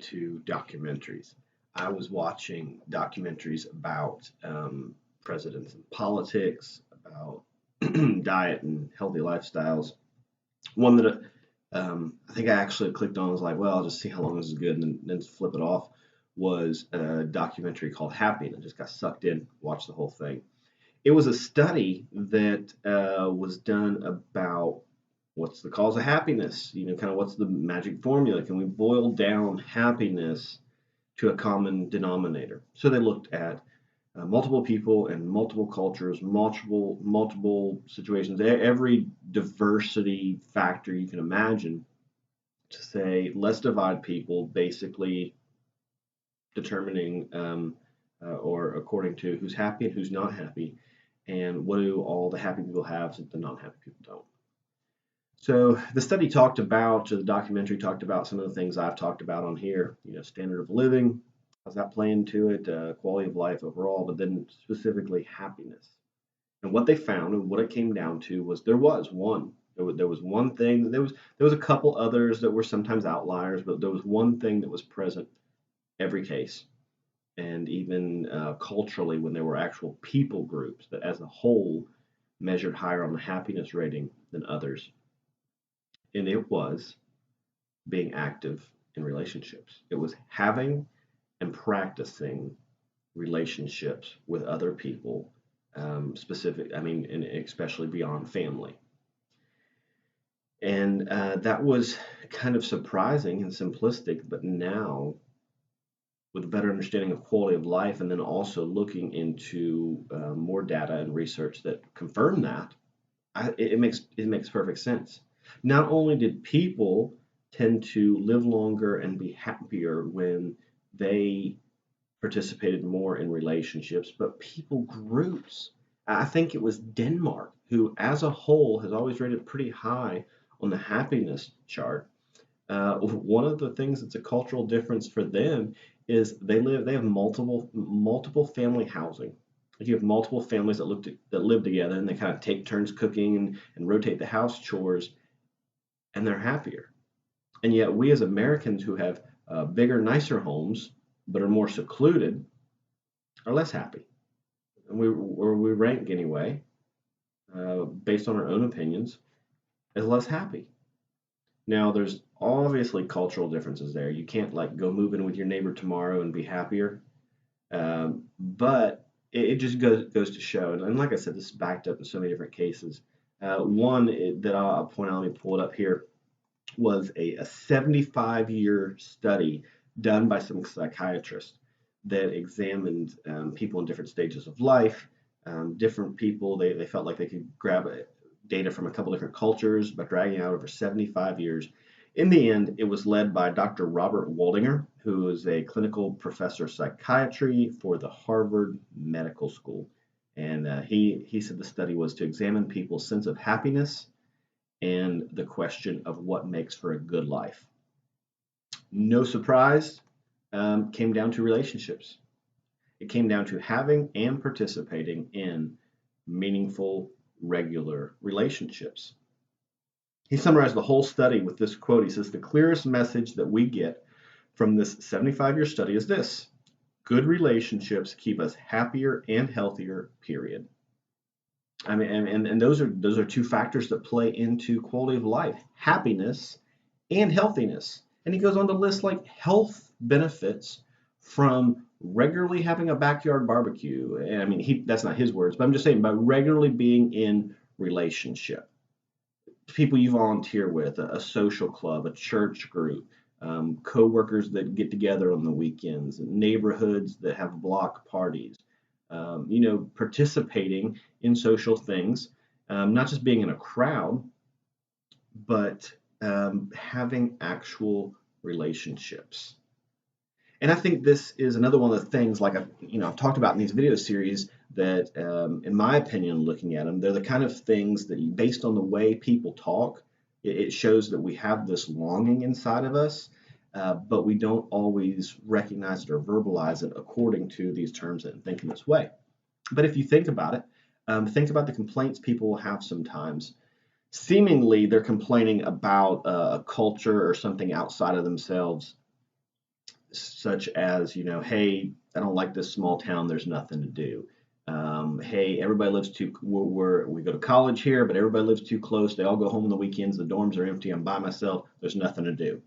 to documentaries. I was watching documentaries about presidents and politics, about diet and healthy lifestyles. One that I think I actually clicked on was like, well, I'll just see how long this is good and then flip it off. Was a documentary called Happy, and I just got sucked in, watched the whole thing. It was a study that was done about what's the cause of happiness. Kind of what's the magic formula? Can we boil down happiness to a common denominator? So they looked at multiple people and multiple cultures, multiple situations, every diversity factor you can imagine, to say let's divide people, basically determining or according to who's happy and who's not happy, and what do all the happy people have that the non-happy people don't. So the documentary talked about some of the things I've talked about on here, standard of living, how's that play into it, quality of life overall, but then specifically happiness. And what they found and what it came down to was there was one thing, there was a couple others that were sometimes outliers, but there was one thing that was present every case. And even culturally, when there were actual people groups that as a whole measured higher on the happiness rating than others. And it was being active in relationships. It was having and practicing relationships with other people, and especially beyond family. And that was kind of surprising and simplistic, but now, with a better understanding of quality of life, and then also looking into more data and research that confirm that, it makes perfect sense. Not only did people tend to live longer and be happier when they participated more in relationships, but people groups. I think it was Denmark who, as a whole, has always rated pretty high on the happiness chart. One of the things that's a cultural difference for them is they have multiple family housing. If you have multiple families that live together and they kind of take turns cooking and rotate the house chores, and they're happier. And yet we as Americans who have bigger, nicer homes but are more secluded are less happy. And we rank anyway, based on our own opinions, as less happy. Now, there's obviously cultural differences there. You can't like go move in with your neighbor tomorrow and be happier. But it just goes to show, and like I said, this is backed up in so many different cases. That I'll point out, let me pull it up here, was a 75-year study done by some psychiatrists that examined people in different stages of life, different people. They felt like they could grab data from a couple different cultures by dragging out over 75 years. In the end, it was led by Dr. Robert Waldinger, who is a clinical professor of psychiatry for the Harvard Medical School. And he said the study was to examine people's sense of happiness and the question of what makes for a good life. No surprise, came down to relationships. It came down to having and participating in meaningful, regular relationships. He summarized the whole study with this quote. He says, "The clearest message that we get from this 75-year study is this: good relationships keep us happier and healthier, period." I mean, and those are two factors that play into quality of life: happiness and healthiness. And he goes on to list like health benefits from regularly having a backyard barbecue. And I mean, that's not his words, but I'm just saying, by regularly being in relationship, people you volunteer with, a social club, a church group, co-workers that get together on the weekends, neighborhoods that have block parties, participating in social things, not just being in a crowd, but having actual relationships. And I think this is another one of the things, like I've talked about in these video series, that, in my opinion, looking at them, they're the kind of things that, based on the way people talk, it shows that we have this longing inside of us, but we don't always recognize it or verbalize it according to these terms and think in this way. But if you think about it, think about the complaints people will have sometimes. Seemingly, they're complaining about a culture or something outside of themselves, such as, hey, I don't like this small town, there's nothing to do. Hey, everybody lives we go to college here, but everybody lives too close. They all go home on the weekends. The dorms are empty. I'm by myself. There's nothing to do.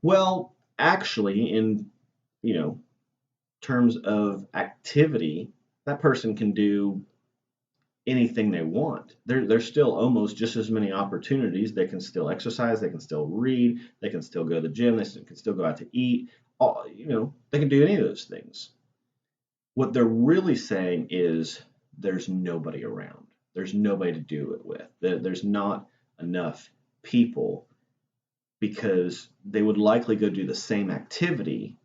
Well, actually, in, you know, terms of activity, that person can do anything they want. There's still almost just as many opportunities. They can still exercise, they can still read, they can still go to the gym, they can still go out to eat. They can do any of those things. What they're really saying is there's nobody around. There's nobody to do it with. There's not enough people because they would likely go do the same activity,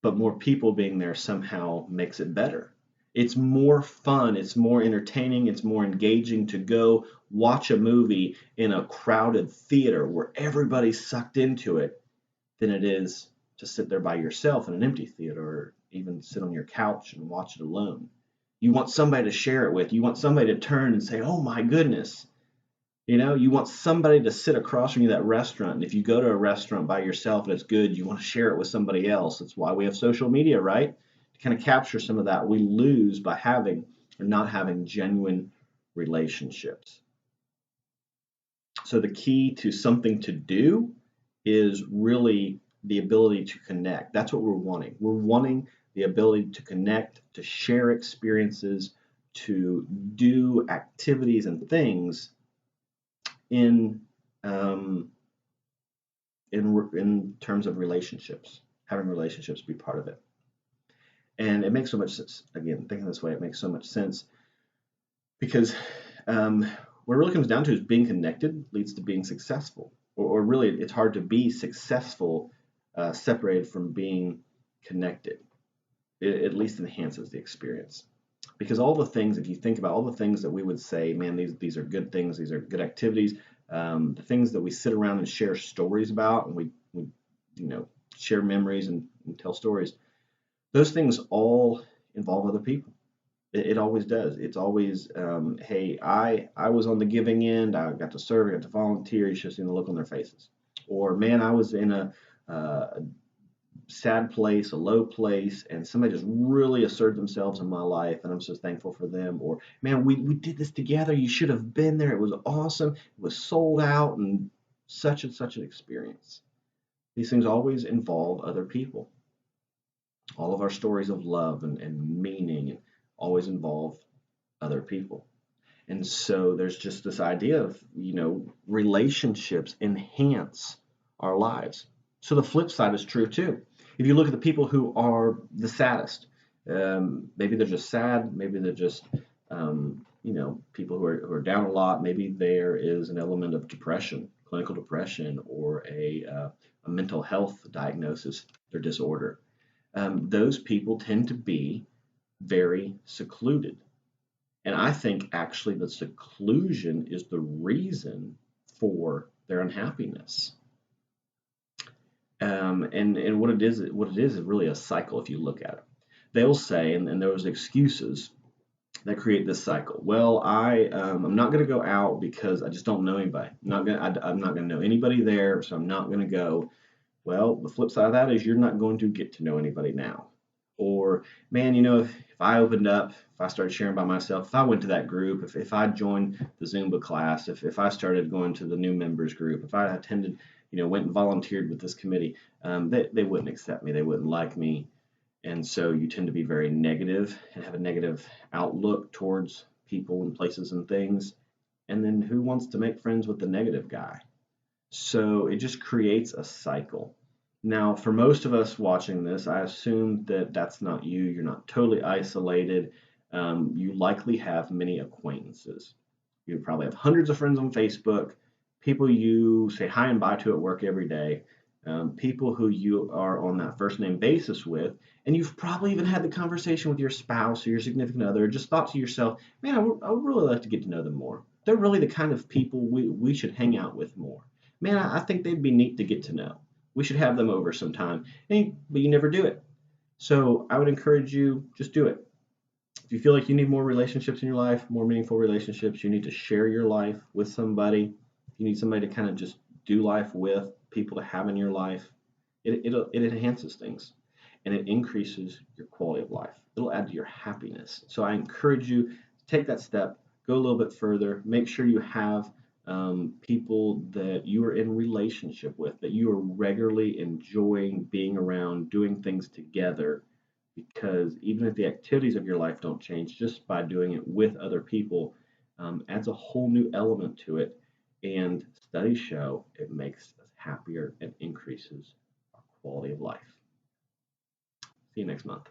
but more people being there somehow makes it better. It's more fun, it's more entertaining, it's more engaging to go watch a movie in a crowded theater where everybody's sucked into it than it is to sit there by yourself in an empty theater or even sit on your couch and watch it alone. You want somebody to share it with. You want somebody to turn and say, "Oh my goodness." You want somebody to sit across from you at that restaurant. And if you go to a restaurant by yourself and it's good, you want to share it with somebody else. That's why we have social media, right? To kind of capture some of that we lose by having or not having genuine relationships. So the key to something to do is really the ability to connect. That's what we're wanting. We're wanting the ability to connect, to share experiences, to do activities and things in terms of relationships, having relationships be part of it. And it makes so much sense. Again, thinking this way, it makes so much sense because what it really comes down to is being connected leads to being successful. Or really, it's hard to be successful separated from being connected. It at least enhances the experience. Because all the things, if you think about all the things that we would say, man, these are good things, these are good activities, the things that we sit around and share stories about, and we share memories and tell stories, those things all involve other people. It always does. It's always, hey, I was on the giving end. I got to serve. I got to volunteer. You should have seen the look on their faces. Or, man, I was in a sad place, a low place, and somebody just really asserted themselves in my life, and I'm so thankful for them. Or, man, we did this together. You should have been there. It was awesome. It was sold out, and such an experience. These things always involve other people. All of our stories of love and meaning always involve other people. And so there's just this idea of, relationships enhance our lives. So the flip side is true too. If you look at the people who are the saddest, maybe they're just sad, maybe they're just, people who are down a lot. Maybe there is an element of depression, clinical depression, or a mental health diagnosis or disorder. Those people tend to be very secluded. And I think actually the seclusion is the reason for their unhappiness. And what it is really a cycle if you look at it. They'll say, and those excuses that create this cycle. Well, I'm not going to go out because I just don't know anybody. I'm not going to know anybody there, so I'm not going to go. Well, the flip side of that is you're not going to get to know anybody now. Or, man, if I opened up, if I started sharing by myself, if I went to that group, if I joined the Zumba class, if I started going to the new members group, if I attended, went and volunteered with this committee, they wouldn't accept me. They wouldn't like me. And so you tend to be very negative and have a negative outlook towards people and places and things. And then who wants to make friends with the negative guy? So it just creates a cycle. Now, for most of us watching this, I assume that that's not you. You're not totally isolated. You likely have many acquaintances. You probably have hundreds of friends on Facebook, people you say hi and bye to at work every day, people who you are on that first name basis with, and you've probably even had the conversation with your spouse or your significant other, just thought to yourself, man, I would really like to get to know them more. They're really the kind of people we should hang out with more. Man, I think they'd be neat to get to know. We should have them over sometime, but you never do it. So I would encourage you, just do it. If you feel like you need more relationships in your life, more meaningful relationships, you need to share your life with somebody. You need somebody to kind of just do life with, people to have in your life. it enhances things, and it increases your quality of life. It'll add to your happiness. So I encourage you to take that step, go a little bit further, make sure you have people that you are in relationship with, that you are regularly enjoying being around, doing things together. Because even if the activities of your life don't change, just by doing it with other people adds a whole new element to it. And studies show it makes us happier and increases our quality of life. See you next month.